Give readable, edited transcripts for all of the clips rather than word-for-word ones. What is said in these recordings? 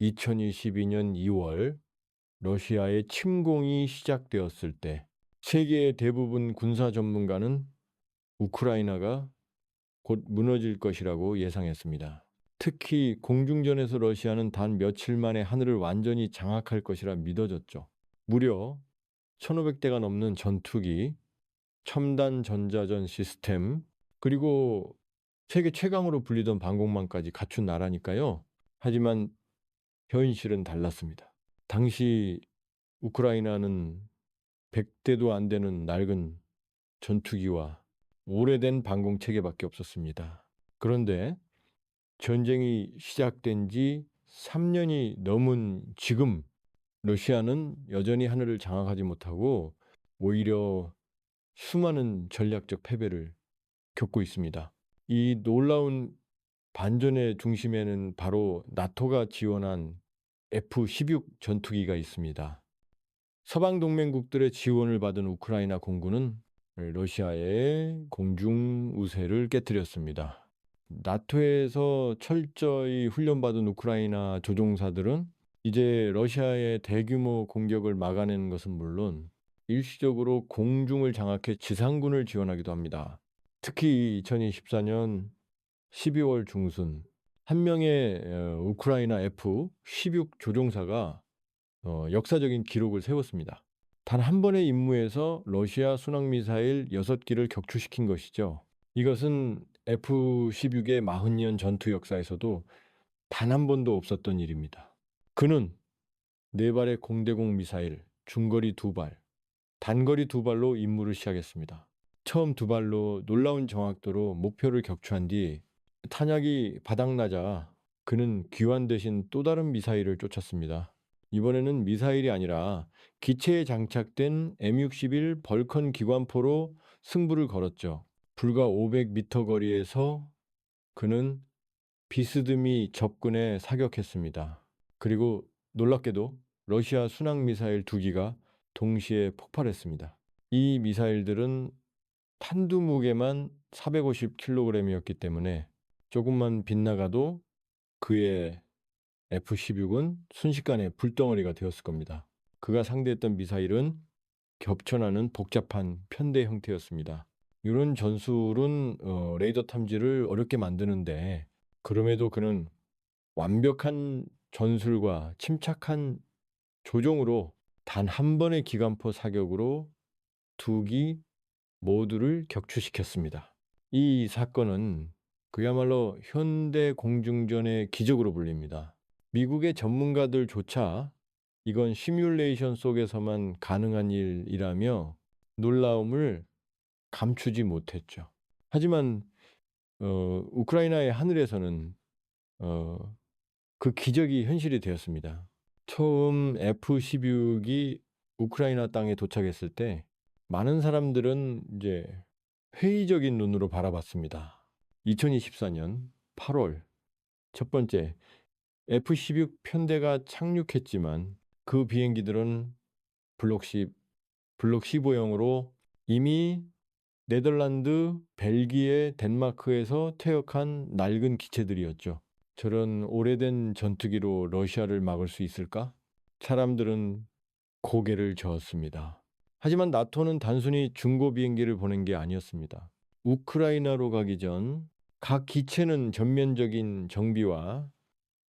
2022년 2월 러시아의 침공이 시작되었을 때 세계의 대부분 군사 전문가는 우크라이나가 곧 무너질 것이라고 예상했습니다. 특히 공중전에서 러시아는 단 며칠 만에 하늘을 완전히 장악할 것이라 믿어졌죠. 무려 1,500대가 넘는 전투기, 첨단 전자전 시스템, 그리고 세계 최강으로 불리던 방공망까지 갖춘 나라니까요. 하지만 현실은 달랐습니다. 당시 우크라이나는 100대도 안 되는 낡은 전투기와 오래된 방공 체계밖에 없었습니다. 그런데 전쟁이 시작된 지 3년이 넘은 지금 러시아는 여전히 하늘을 장악하지 못하고 오히려 수많은 전략적 패배를 겪고 있습니다. 이 놀라운 반전의 중심에는 바로 나토가 지원한 F-16 전투기가 있습니다. 서방 동맹국들의 지원을 받은 우크라이나 공군은 러시아의 공중 우세를 깨뜨렸습니다. 나토에서 철저히 훈련받은 우크라이나 조종사들은 이제 러시아의 대규모 공격을 막아내는 것은 물론 일시적으로 공중을 장악해 지상군을 지원하기도 합니다. 특히 2024년 12월 중순 한 명의 우크라이나 F-16 조종사가 역사적인 기록을 세웠습니다. 단 한 번의 임무에서 러시아 순항미사일 6기를 격추시킨 것이죠. 이것은 F-16의 40년 전투 역사에서도 단 한 번도 없었던 일입니다. 그는 4발의 공대공 미사일, 중거리 2발, 단거리 2발로 임무를 시작했습니다. 처음 2발로 놀라운 정확도로 목표를 격추한 뒤 탄약이 바닥나자 그는 귀환 대신 또 다른 미사일을 쫓았습니다. 이번에는 미사일이 아니라 기체에 장착된 M61 벌컨 기관포로 승부를 걸었죠. 불과 500m 거리에서 그는 비스듬히 적군에 사격했습니다. 그리고 놀랍게도 러시아 순항 미사일 2기가 동시에 폭발했습니다. 이 미사일들은 탄두 무게만 450kg이었기 때문에 조금만 빗나가도 그의 F-16은 순식간에 불덩어리가 되었을 겁니다. 그가 상대했던 미사일은 겹쳐나는 복잡한 편대 형태였습니다. 이런 전술은 레이더 탐지를 어렵게 만드는데 그럼에도 그는 완벽한 전술과 침착한 조종으로 단 한 번의 기관포 사격으로 2기 모두를 격추시켰습니다. 이 사건은 그야말로 현대 공중전의 기적으로 불립니다. 미국의 전문가들조차 이건 시뮬레이션 속에서만 가능한 일이라며 놀라움을 감추지 못했죠. 하지만 우크라이나의 하늘에서는 그 기적이 현실이 되었습니다. 처음 F-16이 우크라이나 땅에 도착했을 때 많은 사람들은 이제 회의적인 눈으로 바라봤습니다. 2024년 8월 첫 번째 F-16 편대가 착륙했지만 그 비행기들은 블록 10, 블록 15형으로 이미 네덜란드, 벨기에, 덴마크에서 퇴역한 낡은 기체들이었죠. 저런 오래된 전투기로 러시아를 막을 수 있을까? 사람들은 고개를 저었습니다. 하지만 나토는 단순히 중고 비행기를 보낸 게 아니었습니다. 우크라이나로 가기 전 각 기체는 전면적인 정비와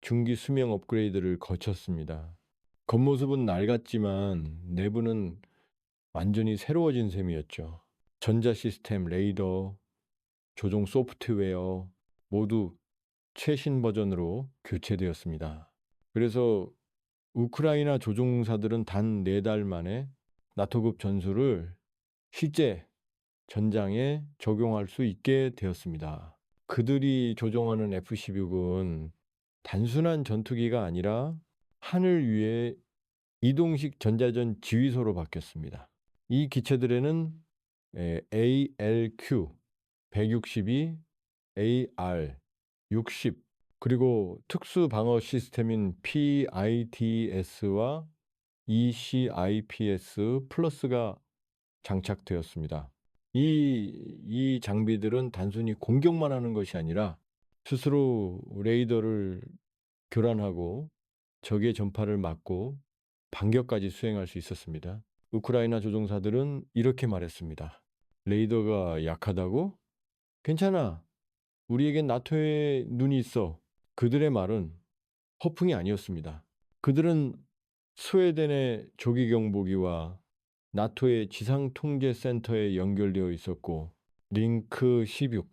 중기 수명 업그레이드를 거쳤습니다. 겉모습은 낡았지만 내부는 완전히 새로워진 셈이었죠. 전자 시스템, 레이더, 조종 소프트웨어 모두 최신 버전으로 교체되었습니다. 그래서 우크라이나 조종사들은 단 4달 만에 나토급 전술을 실제 전장에 적용할 수 있게 되었습니다. 그들이 조종하는 F-16은 단순한 전투기가 아니라 하늘 위에 이동식 전자전 지휘소로 바뀌었습니다. 이 기체들에는 ALQ 162, AR 60 그리고 특수 방어 시스템인 PIDS와 ECIPS 플러스가 장착되었습니다. 이 장비들은 단순히 공격만 하는 것이 아니라 스스로 레이더를 교란하고 적의 전파를 막고 반격까지 수행할 수 있었습니다. 우크라이나 조종사들은 이렇게 말했습니다. 레이더가 약하다고? 괜찮아. 우리에겐 나토의 눈이 있어. 그들의 말은 허풍이 아니었습니다. 그들은 스웨덴의 조기 경보기와 나토의 지상 통제 센터에 연결되어 있었고 링크 16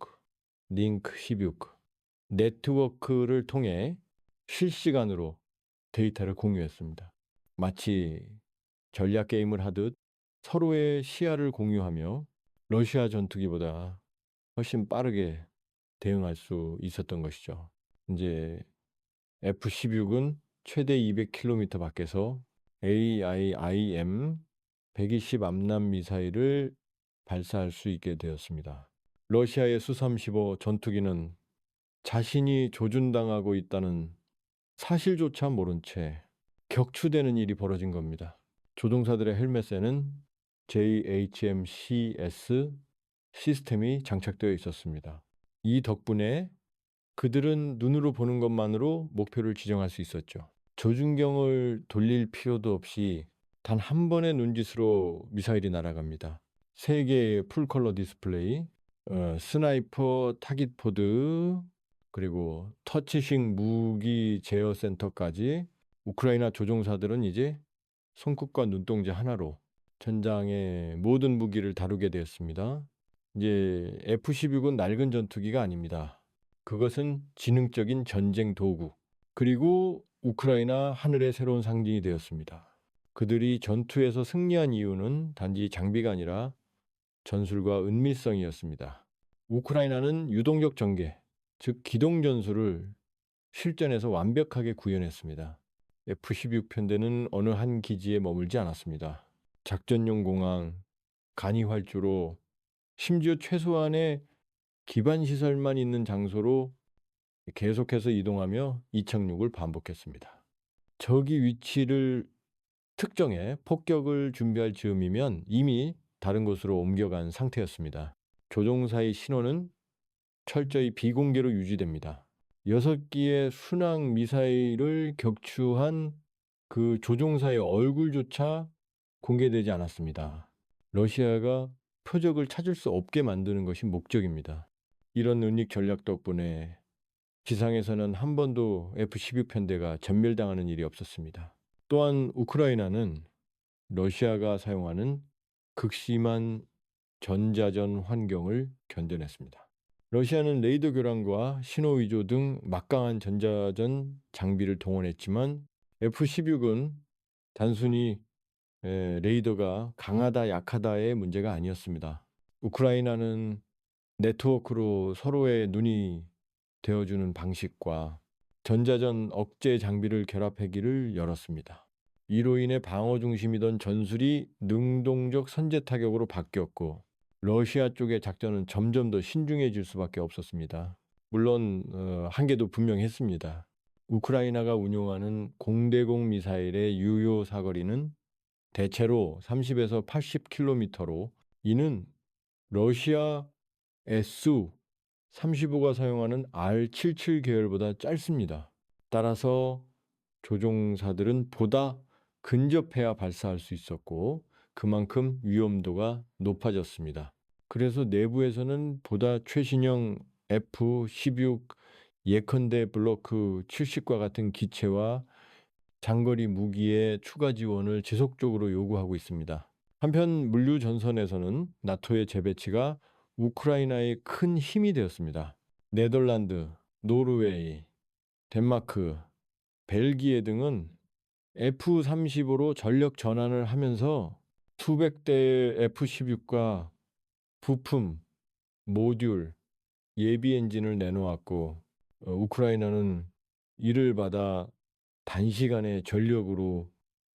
네트워크를 통해 실시간으로 데이터를 공유했습니다. 마치 전략 게임을 하듯 서로의 시야를 공유하며 러시아 전투기보다 훨씬 빠르게 대응할 수 있었던 것이죠. 이제 F-16은 최대 200km 밖에서 AIM 120 암람 미사일을 발사할 수 있게 되었습니다. 러시아의 수-35 전투기는 자신이 조준당하고 있다는 사실조차 모른 채 격추되는 일이 벌어진 겁니다. 조종사들의 헬멧에는 JHMCS 시스템이 장착되어 있었습니다. 이 덕분에 그들은 눈으로 보는 것만으로 목표를 지정할 수 있었죠. 조준경을 돌릴 필요도 없이 단 한 번의 눈짓으로 미사일이 날아갑니다. 3개의 풀컬러 디스플레이, 스나이퍼 타깃 포드, 그리고 터치식 무기 제어 센터까지 우크라이나 조종사들은 이제 손끝과 눈동자 하나로 전장의 모든 무기를 다루게 되었습니다. 이제 F-16은 낡은 전투기가 아닙니다. 그것은 지능적인 전쟁 도구, 그리고 우크라이나 하늘의 새로운 상징이 되었습니다. 그들이 전투에서 승리한 이유는 단지 장비가 아니라 전술과 은밀성이었습니다. 우크라이나는 유동적 전개, 즉 기동 전술을 실전에서 완벽하게 구현했습니다. F-16 편대는 어느 한 기지에 머물지 않았습니다. 작전용 공항, 간이 활주로, 심지어 최소한의 기반 시설만 있는 장소로 계속해서 이동하며 이착륙을 반복했습니다. 적이 위치를 특정해 폭격을 준비할 즈음이면 이미 다른 곳으로 옮겨간 상태였습니다. 조종사의 신호는 철저히 비공개로 유지됩니다. 6기의 순항 미사일을 격추한 그 조종사의 얼굴조차 공개되지 않았습니다. 러시아가 표적을 찾을 수 없게 만드는 것이 목적입니다. 이런 은닉 전략 덕분에 지상에서는 한 번도 F-16 편대가 전멸당하는 일이 없었습니다. 또한 우크라이나는 러시아가 사용하는 극심한 전자전 환경을 견뎌냈습니다. 러시아는 레이더 교란과 신호 위조 등 막강한 전자전 장비를 동원했지만 F-16은 단순히 레이더가 강하다 약하다의 문제가 아니었습니다. 우크라이나는 네트워크로 서로의 눈이 되어주는 방식과 전자전 억제 장비를 결합하기를 열었습니다. 이로 인해 방어 중심이던 전술이 능동적 선제 타격으로 바뀌었고 러시아 쪽의 작전은 점점 더 신중해질 수밖에 없었습니다. 물론 한계도 분명했습니다. 우크라이나가 운용하는 공대공 미사일의 유효 사거리는 대체로 30에서 80km로 이는 러시아 SU-35가 사용하는 R-77 계열보다 짧습니다. 따라서 조종사들은 보다 근접해야 발사할 수 있었고 그만큼 위험도가 높아졌습니다. 그래서 내부에서는 보다 최신형 F-16 예컨대 블로크 70과 같은 기체와 장거리 무기의 추가 지원을 지속적으로 요구하고 있습니다. 한편 물류 전선에서는 나토의 재배치가 우크라이나의 큰 힘이 되었습니다. 네덜란드, 노르웨이, 덴마크, 벨기에 등은 F-35로 전력 전환을 하면서 수백 대의 F-16과 부품, 모듈, 예비 엔진을 내놓았고 우크라이나는 이를 받아 단시간에 전력으로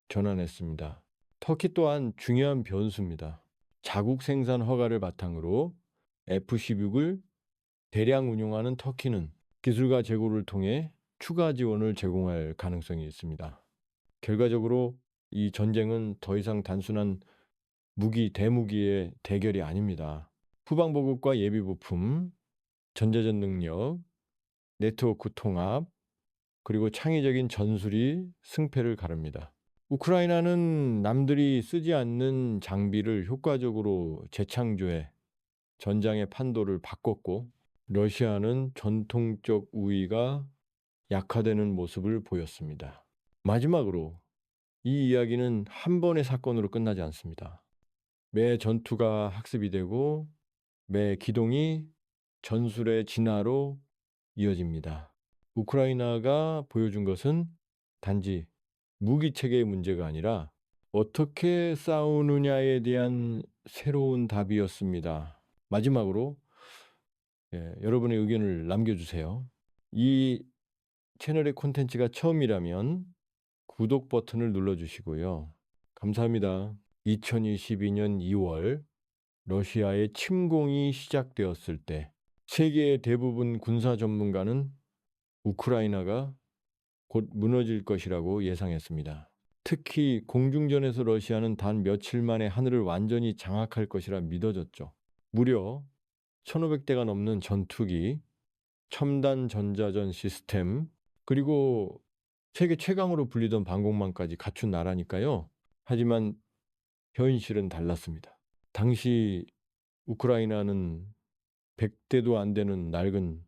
전환했습니다. 터키 또한 중요한 변수입니다. 자국 생산 허가를 바탕으로 F-16을 대량 운용하는 터키는 기술과 재고를 통해 추가 지원을 제공할 가능성이 있습니다. 결과적으로 이 전쟁은 더 이상 단순한 대무기의 대결이 아닙니다. 후방 보급과 예비 부품, 전자전 능력, 네트워크 통합, 그리고 창의적인 전술이 승패를 가릅니다. 우크라이나는 남들이 쓰지 않는 장비를 효과적으로 재창조해 전장의 판도를 바꿨고, 러시아는 전통적 우위가 약화되는 모습을 보였습니다. 마지막으로 이 이야기는 한 번의 사건으로 끝나지 않습니다. 매 전투가 학습이 되고 매 기동이 전술의 진화로 이어집니다. 우크라이나가 보여준 것은 단지 무기 체계의 문제가 아니라 어떻게 싸우느냐에 대한 새로운 답이었습니다. 마지막으로 여러분의 의견을 남겨주세요. 이 채널의 콘텐츠가 처음이라면 구독 버튼을 눌러주시고요. 감사합니다. 2022년 2월 러시아의 침공이 시작되었을 때 세계의 대부분 군사 전문가는 우크라이나가 곧 무너질 것이라고 예상했습니다. 특히 공중전에서 러시아는 단 며칠 만에 하늘을 완전히 장악할 것이라 믿어졌죠. 무려 1,500대가 넘는 전투기, 첨단 전자전 시스템, 그리고 세계 최강으로 불리던 방공망까지 갖춘 나라니까요. 하지만 현실은 달랐습니다. 당시 우크라이나는 100대도 안 되는 낡은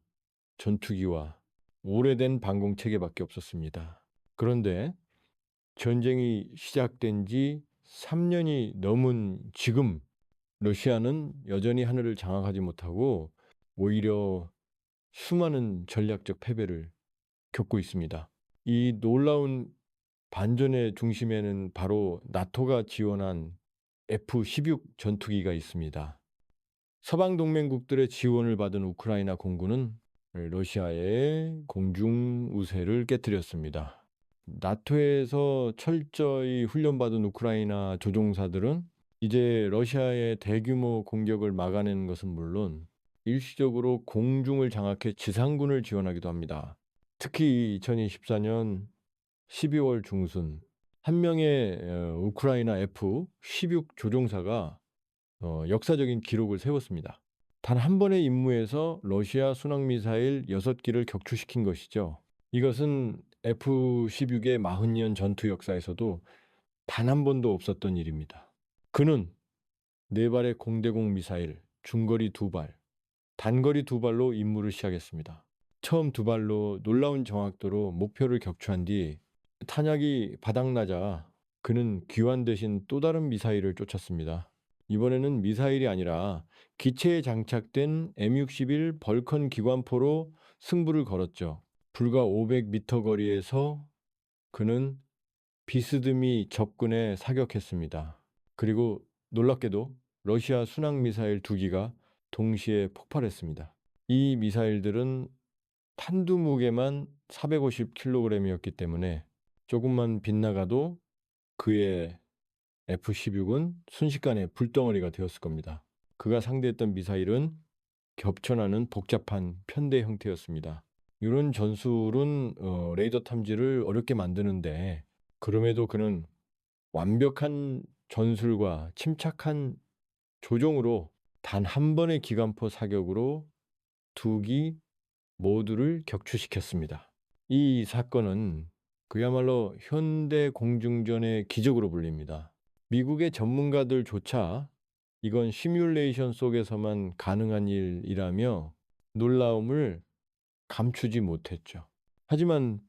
전투기와 오래된 방공 체계밖에 없었습니다. 그런데 전쟁이 시작된 지 3년이 넘은 지금 러시아는 여전히 하늘을 장악하지 못하고 오히려 수많은 전략적 패배를 겪고 있습니다. 이 놀라운 반전의 중심에는 바로 나토가 지원한 F-16 전투기가 있습니다. 서방 동맹국들의 지원을 받은 우크라이나 공군은 러시아의 공중 우세를 깨뜨렸습니다. 나토에서 철저히 훈련받은 우크라이나 조종사들은 이제 러시아의 대규모 공격을 막아내는 것은 물론 일시적으로 공중을 장악해 지상군을 지원하기도 합니다. 특히 2024년 12월 중순 한 명의 우크라이나 F-16 조종사가 역사적인 기록을 세웠습니다. 단 한 번의 임무에서 러시아 순항미사일 6기를 격추시킨 것이죠. 이것은 F-16의 40년 전투 역사에서도 단 한 번도 없었던 일입니다. 그는 4발의 공대공 미사일, 중거리 2발, 단거리 2발로 임무를 시작했습니다. 처음 2발로 놀라운 정확도로 목표를 격추한 뒤 탄약이 바닥나자 그는 귀환 대신 또 다른 미사일을 쫓았습니다. 이번에는 미사일이 아니라 기체에 장착된 M61 벌컨 기관포로 승부를 걸었죠. 불과 500m 거리에서 그는 비스듬히 적군에 사격했습니다. 그리고 놀랍게도 러시아 순항 미사일 2기가 동시에 폭발했습니다. 이 미사일들은 탄두 무게만 450kg이었기 때문에 조금만 빗나가도 그의 F-16은 순식간에 불덩어리가 되었을 겁니다. 그가 상대했던 미사일은 겹쳐나는 복잡한 편대 형태였습니다. 이런 전술은 레이더 탐지를 어렵게 만드는데 그럼에도 그는 완벽한 전술과 침착한 조종으로 단 한 번의 기관포 사격으로 2기 모두를 격추시켰습니다. 이 사건은 그야말로 현대 공중전의 기적으로 불립니다. 미국의 전문가들조차 이건 시뮬레이션 속에서만 가능한 일이라며 놀라움을 감추지 못했죠. 하지만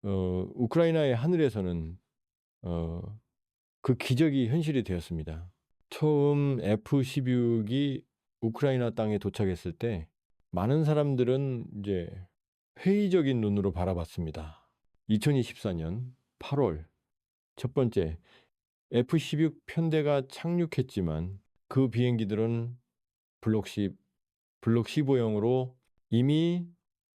우크라이나의 하늘에서는 그 기적이 현실이 되었습니다. 처음 F-16이 우크라이나 땅에 도착했을 때 많은 사람들은 이제 회의적인 눈으로 바라봤습니다. 2024년 8월 첫 번째 F-16 편대가 착륙했지만 그 비행기들은 블록 10, 블록 15형으로 이미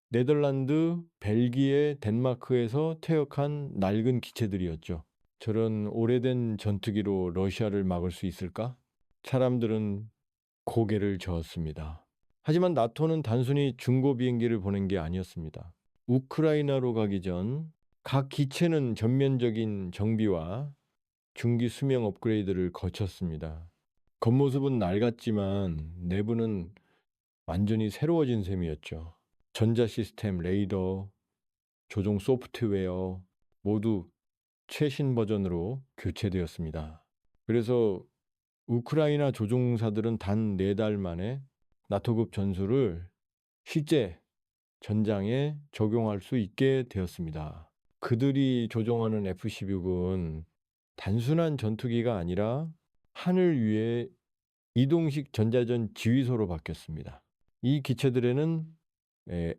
네덜란드, 벨기에, 덴마크에서 퇴역한 낡은 기체들이었죠. 저런 오래된 전투기로 러시아를 막을 수 있을까? 사람들은 고개를 저었습니다. 하지만 나토는 단순히 중고 비행기를 보낸 게 아니었습니다. 우크라이나로 가기 전 각 기체는 전면적인 정비와 중기 수명 업그레이드를 거쳤습니다. 겉모습은 낡았지만 내부는 완전히 새로워진 셈이었죠. 전자 시스템, 레이더, 조종 소프트웨어 모두 최신 버전으로 교체되었습니다. 그래서 우크라이나 조종사들은 단 4달 만에 나토급 전술을 실제 전장에 적용할 수 있게 되었습니다. 그들이 조종하는 F-16은 단순한 전투기가 아니라 하늘 위에 이동식 전자전 지휘소로 바뀌었습니다. 이 기체들에는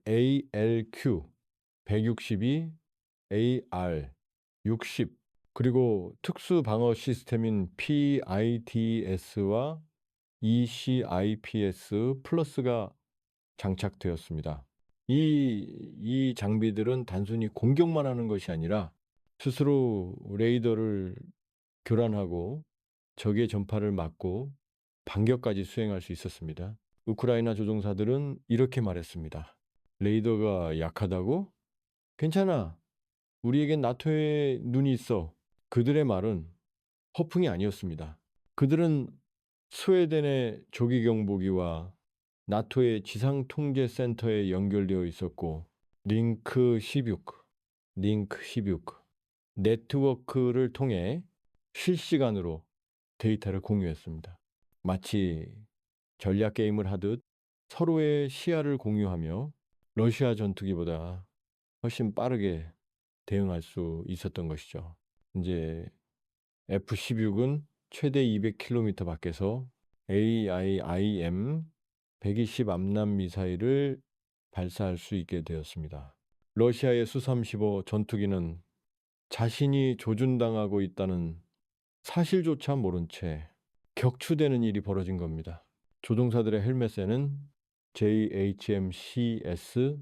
ALQ 162, AR 60, 그리고 특수 방어 시스템인 PIDS와 ECIPS 플러스가 장착되었습니다. 이 장비들은 단순히 공격만 하는 것이 아니라 스스로 레이더를 교란하고 적의 전파를 막고 반격까지 수행할 수 있었습니다. 우크라이나 조종사들은 이렇게 말했습니다. 레이더가 약하다고? 괜찮아. 우리에겐 나토의 눈이 있어. 그들의 말은 허풍이 아니었습니다. 그들은 스웨덴의 조기 경보기와 나토의 지상통제센터에 연결되어 있었고 링크 16 네트워크를 통해 실시간으로 데이터를 공유했습니다. 마치 전략 게임을 하듯 서로의 시야를 공유하며 러시아 전투기보다 훨씬 빠르게 대응할 수 있었던 것이죠. 이제 F-16은 최대 200km 밖에서 AIM 120 암람 미사일을 발사할 수 있게 되었습니다. 러시아의 수-35 전투기는 자신이 조준당하고 있다는 사실조차 모른 채 격추되는 일이 벌어진 겁니다. 조종사들의 헬멧에는 JHMCS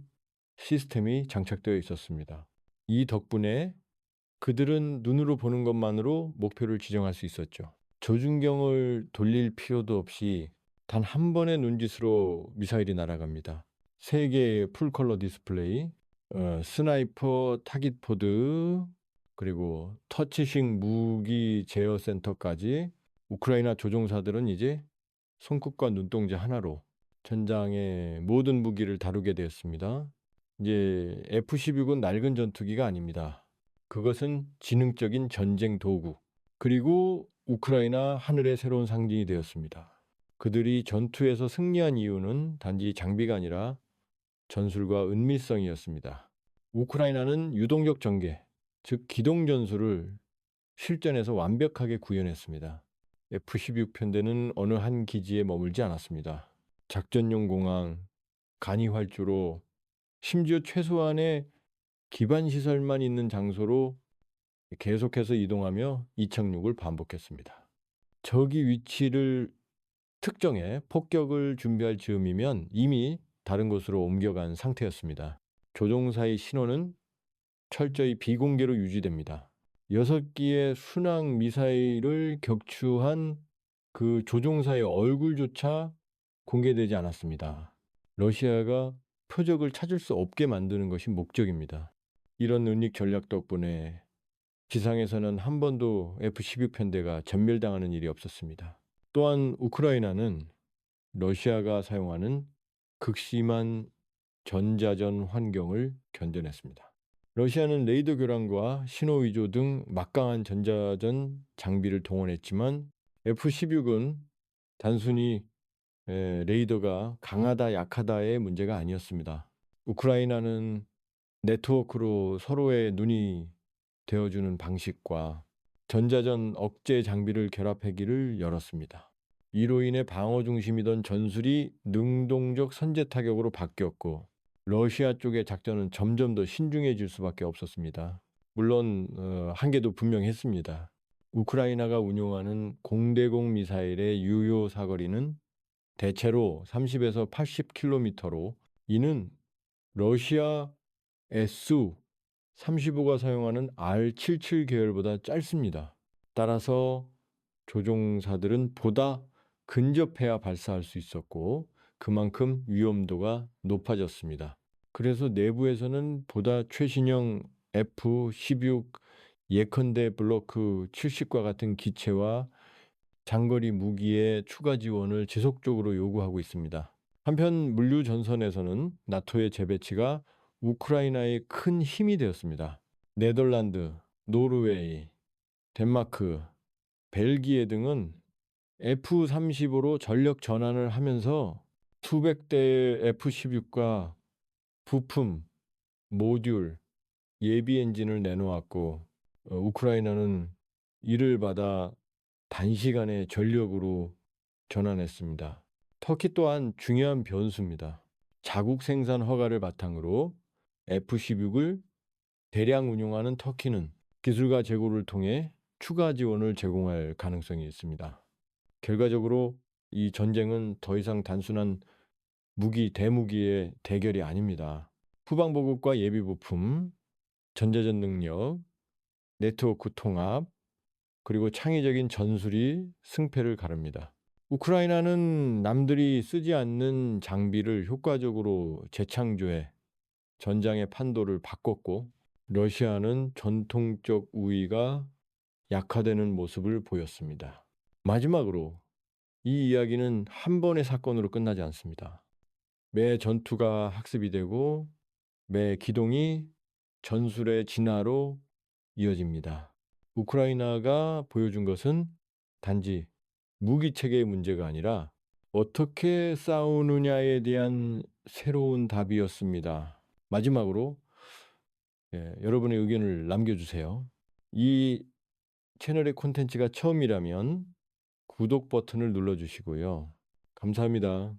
시스템이 장착되어 있었습니다. 이 덕분에 그들은 눈으로 보는 것만으로 목표를 지정할 수 있었죠. 조준경을 돌릴 필요도 없이 단 한 번의 눈짓으로 미사일이 날아갑니다. 3개의 풀컬러 디스플레이, 스나이퍼 타깃 포드, 그리고 터치식 무기 제어 센터까지 우크라이나 조종사들은 이제 손끝과 눈동자 하나로 전장의 모든 무기를 다루게 되었습니다. 이제 F-16은 낡은 전투기가 아닙니다. 그것은 지능적인 전쟁 도구, 그리고 우크라이나 하늘의 새로운 상징이 되었습니다. 그들이 전투에서 승리한 이유는 단지 장비가 아니라 전술과 은밀성이었습니다. 우크라이나는 유동적 전개, 즉 기동 전술을 실전에서 완벽하게 구현했습니다. F-16 편대는 어느 한 기지에 머물지 않았습니다. 작전용 공항, 간이 활주로, 심지어 최소한의 기반 시설만 있는 장소로 계속해서 이동하며 이착륙을 반복했습니다. 적이 위치를 특정해 폭격을 준비할 즈음이면 이미 다른 곳으로 옮겨간 상태였습니다. 조종사의 신호는 철저히 비공개로 유지됩니다. 6기의 순항 미사일을 격추한 그 조종사의 얼굴조차 공개되지 않았습니다. 러시아가 표적을 찾을 수 없게 만드는 것이 목적입니다. 이런 은닉 전략 덕분에 지상에서는 한 번도 F-16 편대가 전멸당하는 일이 없었습니다. 또한 우크라이나는 러시아가 사용하는 극심한 전자전 환경을 견뎌냈습니다. 러시아는 레이더 교란과 신호 위조 등 막강한 전자전 장비를 동원했지만 F-16은 단순히 레이더가 강하다 약하다의 문제가 아니었습니다. 우크라이나는 네트워크로 서로의 눈이 되어주는 방식과 전자전 억제 장비를 결합하기를 열었습니다. 이로 인해 방어 중심이던 전술이 능동적 선제 타격으로 바뀌었고 러시아 쪽의 작전은 점점 더 신중해질 수밖에 없었습니다. 물론 한계도 분명했습니다. 우크라이나가 운용하는 공대공 미사일의 유효 사거리는 대체로 30에서 80km로 이는 러시아 SU-35가 사용하는 R-77 계열보다 짧습니다. 따라서 조종사들은 보다 근접해야 발사할 수 있었고 그만큼 위험도가 높아졌습니다. 그래서 내부에서는 보다 최신형 F-16 예컨대 블로크 70과 같은 기체와 장거리 무기의 추가 지원을 지속적으로 요구하고 있습니다. 한편 물류 전선에서는 나토의 재배치가 우크라이나의 큰 힘이 되었습니다. 네덜란드, 노르웨이, 덴마크, 벨기에 등은 F-35로 전력 전환을 하면서 수백 대의 F-16과 부품, 모듈, 예비 엔진을 내놓았고 우크라이나는 이를 받아 단시간에 전력으로 전환했습니다. 터키 또한 중요한 변수입니다. 자국 생산 허가를 바탕으로 F-16을 대량 운용하는 터키는 기술과 재고를 통해 추가 지원을 제공할 가능성이 있습니다. 결과적으로 이 전쟁은 더 이상 단순한 대무기의 대결이 아닙니다. 후방 보급과 예비 부품, 전자전 능력, 네트워크 통합, 그리고 창의적인 전술이 승패를 가릅니다. 우크라이나는 남들이 쓰지 않는 장비를 효과적으로 재창조해 전장의 판도를 바꿨고, 러시아는 전통적 우위가 약화되는 모습을 보였습니다. 마지막으로 이 이야기는 한 번의 사건으로 끝나지 않습니다. 매 전투가 학습이 되고 매 기동이 전술의 진화로 이어집니다. 우크라이나가 보여준 것은 단지 무기체계의 문제가 아니라 어떻게 싸우느냐에 대한 새로운 답이었습니다. 마지막으로 여러분의 의견을 남겨주세요. 이 채널의 콘텐츠가 처음이라면 구독 버튼을 눌러주시고요. 감사합니다.